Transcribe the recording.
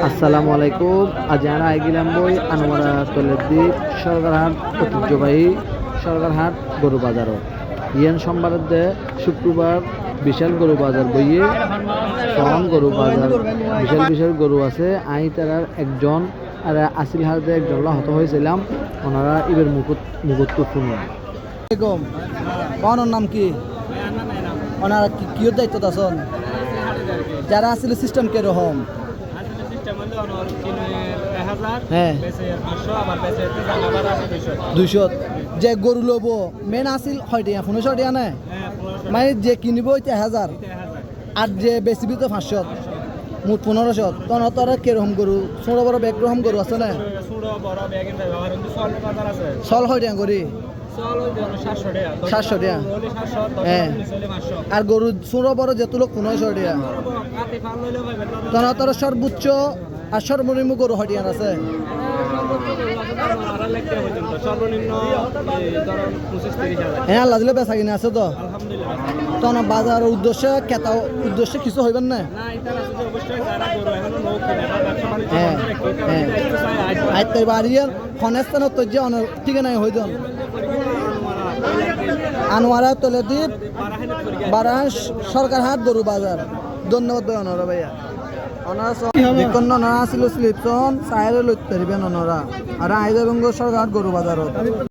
আসসালামু আলাইকুম। আজ আমরা আইগিলাম বই আনোয়ারা তলেদ্বীপ সরকারহাট ঐতিহ্যবাহী সরকারহাট গরু বাজারও ইয়ান সোমবারে শুক্রবার বিশাল গরু বাজার বইয়ে কম গরু বাজার বিশাল বিশাল গরু আছে। আই তারার একজন আর আসিল হাতে একজন হত হয়েছিলাম। ওনারা ইবের মুকুট শুনুন। ওনার নাম কি? ওনারা কি দায়িত্ব আছেন? যারা আসছিল সিস্টেম কিরকম? হ্যাঁ 200 যে গরু লব মেন আসিল 1500 টাকা না, মানে যে কিনিব 1000 আর যে বেশি তো 500 মোট 1500। তখন তোরা কিরকম গরু ছোট বড় ব্যাগ রকম গরু আছে না? চল 6 টাকা করি 700 টাকা। হ্যাঁ আর গরু ছোট বড় যেত লোক 1500 টাকা। তখন তোর সর্বোচ্চ আর সর্বনিম্ন গরু হটিয়ান আছে। হ্যাঁ আল্লাহ দিলে বেচা কিনে আছে তো। তখন বাজার উদ্দেশ্যে ক্রেতা উদ্দেশ্যে কিছু হইবেন না। হ্যাঁ হ্যাঁ আইতে বাড়িয়ার খনেস্থানত তো যে ঠিকানায় হইত আনোয়ারা তলেদ্বীপ বারাস সরকারহাট গরু বাজার। ধন্যবাদ ভাই অনরা ভাইয়া। ওনারা ছিল স্লিপসন সাইরে লইতে পারবেন ওনারা আর আইজাবঙ্গ সরকারহাট গরু বাজারত।